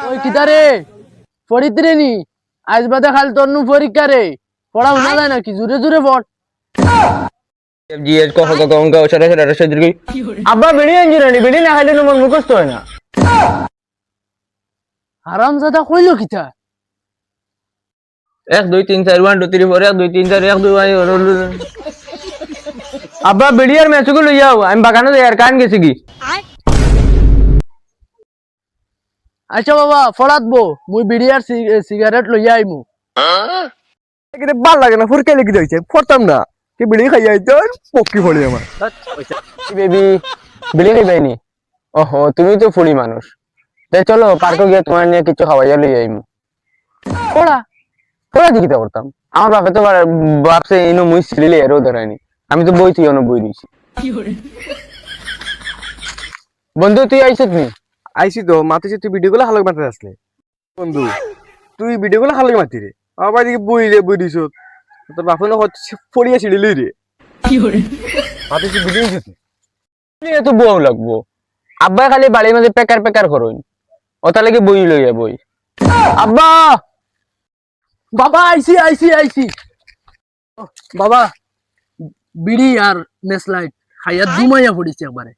ওই কিতারে পড়িতে নি আজ বাদে খালি তোর নু পরীক্ষা রে পড়া শোনা যায় নাকি জোরে জোরে পড় জিএস কহ ক অঙ্ক সরা সরা রস দীর্ঘ আব্বা বিড়ি আনজি রানি বিড়ি না খাইলে মন মুখস্থ হয় না হারামজাদা কইলো কিতা 1 2 3 4 1 2 3 4 1 2 3 4 1 2 আব্বা বিড়ি আর মেচুকে লই যাও আমি বাগানে যাই আর কান গেছি কি আচ্ছা বাবা পড়াতবো মুই বিড়ি আর সিগারেট লইয়া আইমু এখানে ভাল লাগে না ফুরকে লেগে যাইছে পড়তাম না কি বিড়ি খাই যাই তো পক্কি ফড়ি আমার বেবি বিড়ি খাই বাইনি ওহো তুমি তো ফুলি মানুষ তাই চলো পার্কে গিয়ে তোমার নিয়ে কিছু খাওয়াইয়া লই আইমু পড়া পড়া দিকে করতাম আমার বাপে তো বাপসে ইনো মুই সিলিলে এরও ধরাইনি আমি তো বই তুই বই দিয়েছি বন্ধু তুই আইছিস নি আইসি তো মাতে তুই ভিডিও গুলো হালক মারতে আসলে বন্ধু তুই ভিডিও গুলো হালক মারতি রে আবার দিকে বই দিছ তোর বাপন হচ্ছে পড়িয়া ছিড়িলি রে মাতে তুই ভিডিও দিছিস নিয়ে তো বউ লাগবো আব্বা খালি বাড়ির মাঝে পেকার পেকার করুন ওটা লাগে বই লইয়া বই আব্বা বাবা আইছি আইছি আইছি বাবা বিড়ি আর মেসলাইট খাইয়া দুমাইয়া পড়িছে একবারে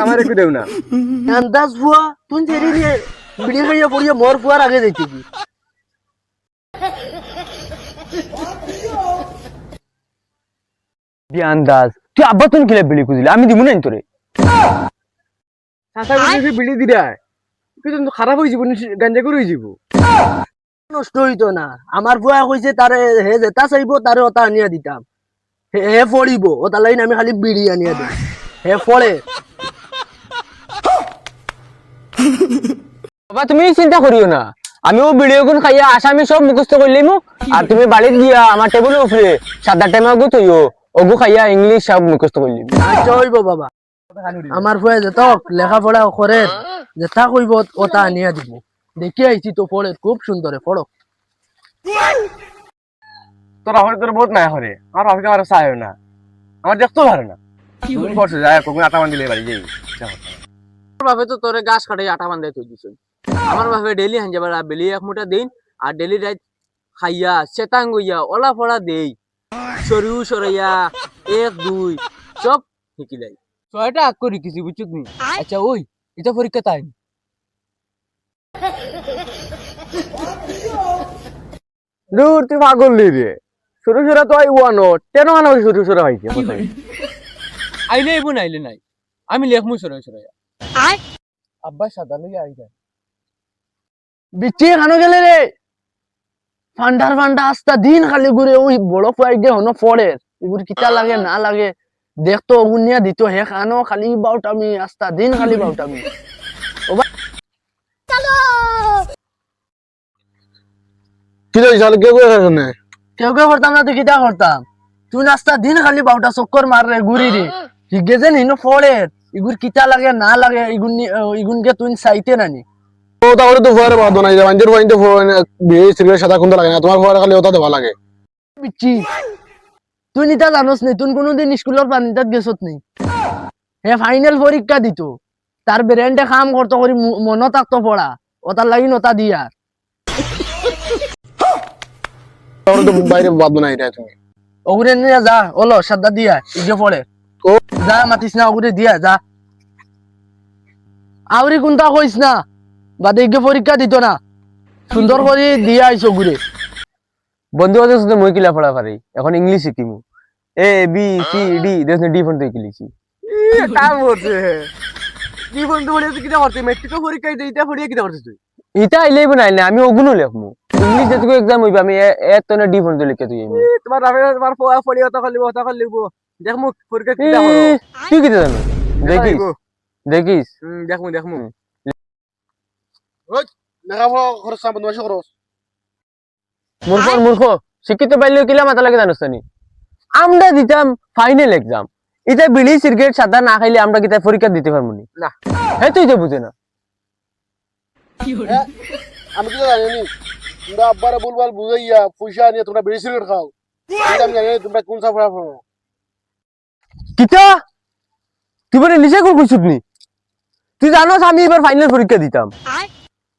আমার একটু দেও না আন্দাজ ফুয়া তুই জেরি নিয়ে বিড়ি খাইয়া পড়িয়া মোর ফুয়ার আগে যাইতে কি আন্দাজ তুই আব্বা তুমি কিলে বিড়ি খুঁজলি আমি দিব না তোরে চাচা বলেছে বিড়ি দিরা কিন্তু খারাপ হয়ে যাব গাঞ্জা করে হয়ে যাব নষ্ট হইতো না আমার ফুয়া কইছে তারে হে যেটা চাইবো তারে ওটা আনিয়া দিতাম হে পড়িব ওটা লাইন আমি খালি বিড়ি আনিয়া দিই হে পড়ে বাবা তুমি চিন্তা করিও না আমিও ভিডিও গুণ খাইয়া আসামি সব মুখস্থ করলিমু আর তুমি বাড়িতে গিয়া আমার টেবিলের উপরে 7-8 টাইম আগু তুইও ওগু খাইয়া ইংলিশ সব মুখস্থ করলিম আচ্ছা হইব বাবা আমার ফুয়া যেত লেখাপড়া করে যেটা কইব ওটা আনিয়া দিব দেখি আইছি তো পড়ে খুব সুন্দরে পড়ো তোর আমার তোর বহুত মায়া করে আমার বাপকে আমার চায় না আমার দেখতেও ভালো না তুমি করছো যায় কখন আটা মান দিলে বাড়ি যাই ভাবে তো তোরে গাছ কাটাই আটা বান্ধাই তুই দিছ আমার ভাবে ডেলি হাঞ্জা বাড়া বেলি এক মুঠা দিন আর ডেলি রাত খাইয়া চেতাং গইয়া ওলা ফড়া দেই সরিউ সরাইয়া 1 2 সব শিকিলাই ছয়টা আগ করে কিছু বুঝছিস নি আচ্ছা ওই এটা পরীক্ষা তাই দূর তুই পাগল রে ছোট ছোট তো আই ওয়ানো কেন আনা ছোট ছোট হয়েছে আইলে এবো নাইলে নাই আমি লেখমু সরাই সরাইয়া আব্বা সাদা লইয়া আই যায় বিচ্ছি খানো গেলে রে ফান্ডার ফান্ডা আস্তা দিন খালি ঘুরে ওই বড় ফুয়াই গে হনো পড়ে এগুলো কিতা লাগে না লাগে দেখতো উনিয়া দিত হে খানো খালি বাউটামি আস্তা দিন খালি বাউটামি কি রে জাল কে করে না কেউ কেউ করতাম না তো কিতা করতাম তুই নাস্তা দিন খালি বাউটা চক্কর মার রে ঘুরি রে হিগে যেন হিনো পড়ে এগুর কিতা লাগে না লাগে ইগুনকে তুই চাইতে নানি ও তাহলে তো ফুয়ারে বাদ নাই যাবেন যে পয়েন্টে বিয়ে সিগারেট সাদা কুন্দা লাগে না তোমার ফুয়ারে খালি ওটা দেওয়া লাগে বিচ্ছি তুই নিতা জানোস নি তুই কোনোদিন স্কুলের পানিটাত গেছত নি হে ফাইনাল পরীক্ষা দিত তার ব্রেন্ডে কাম করতো করি মন থাকতো পড়া ওটার লাগি নতা দিয়া তাহলে তো বাইরে বাদ নাই রে তুমি ওগুরে নিয়ে যা ওলো সাদা দিয়া ইগে পড়ে ও যা মাতিস না ওগুরে দিয়া যা আউরি কোনটা কইস না বাদে ইগে পরীক্ষা দিত না সুন্দর করে দিয়া আইছো ঘুরে বন্ধু বান্ধব সাথে মই কিলা পড়া পারি এখন English শিখিমু A B C D দেশ ডি ফোন থেকে লিখি কাম করছে কি বন্ধু বলে তুই কিটা করতে মেট্রিক পরীক্ষা দিতে পড়িয়ে কিটা করছিস তুই ইটা আইলেই বানাইলে আমি ওগুনো লেখমু ইংলিশ যেটুকু এক্সাম হইবে আমি এত না ডি ফোন থেকে লিখে তুই তোমার রাবে তোমার পোয়া পড়ি ওটা লিখব দেখ মুখ পরীক্ষা কিটা করো তুই কি জানো দেখিস দেখিস দেখমু ওই লেখাপড়া খরচ না বন্ধু খরচ মূর্খ শিক্ষিত পাইলেও কিলা মাথা লাগে জানোস নি আমরা দিতাম ফাইনাল এক্সাম এটা বিড়ি সিগারেট সাদা না খাইলে আমরা কিতা পরীক্ষা দিতে পারবো না হ্যাঁ তুই তো বুঝে না আমি কি জানি নি তোমরা আব্বারে বলবাল বুঝাইয়া পয়সা নিয়ে তোমরা বেশি সিগারেট খাও আমি জানি তোমরা কোন সাফরা খাও কিতা তুই বলে নিচে কইছিস নি তুই জানোস আমি এবার ফাইনাল পরীক্ষা দিতাম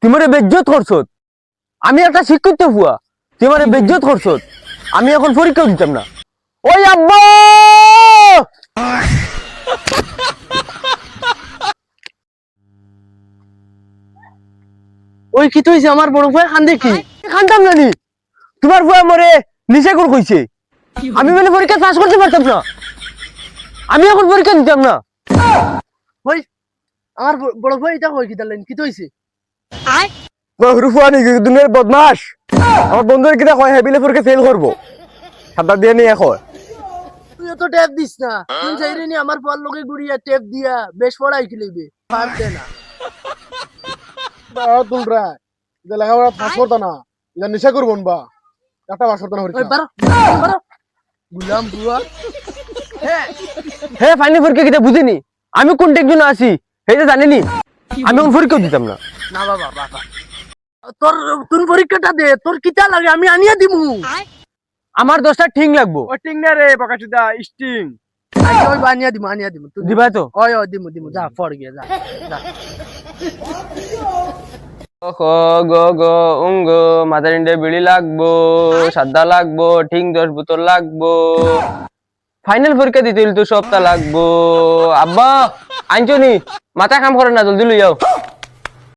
তুই মানে বেজ্জত করছত আমি একটা শিক্ষিত ভুয়া তুই মানে বেজ্জত করছত আমি এখন পরীক্ষাও দিতাম না ওই আব্বা ওই কি তো হইছে আমার বড় ভাই কান্দে কি খানতাম না নি তোমার ভুয়া মরে নিচে করে কইছে আমি মানে পরীক্ষা পাস করতে পারতাম না আমি এখন পরীক্ষা দিতাম না ওই আমার বড় ভাই এটা কই কি তালেন কি তো হইছে রুফুয়া নাকি দুনিয়ার বদমাস আমার বন্ধুর কিনা কয় হেবিলে পরীক্ষা ফেল করবো সাদা দিয়ে নিয়ে এখন তুই তো ট্যাপ দিস না তুই চাইরে নি আমার পর লগে গুড়িয়া ট্যাপ দিয়া বেশ পড়াই কি লইবে পারতে না তোমরা এটা লেখাপড়া পাস করতো না এটা নেশা করবো বা একটা পাস করতো না ওই বারো বারো গুলাম বুয়া হে ফাইনাল পরীক্ষা কিটা বুঝিনি আমি কোনটা একজন আছি সেইটা জানিনি আমি এখন পরীক্ষাও দিতাম না না বাবা বাবা তোর তুই পরীক্ষাটা দে তোর কিটা লাগে আমি আনিয়া দিমু আমার 10টা ঠিক লাগবো ও টিং না রে বাকাচুদা স্টিং আচ্ছা ওই আনিয়া দিমু তুই দিবা তো ওই ওই দিমু যা পড় গিয়ে যা যা খ গ গ উঙ্গ মাথার ইন্ডে বিড়ি লাগবো সাদা লাগবো ঠিক 10 বোতল লাগবো ফাইনাল পরীক্ষা দিতে হইলে তো সপ্তাহ লাগবো আব্বা আনছো নি মাথা কাম করে না জলদি লই যাও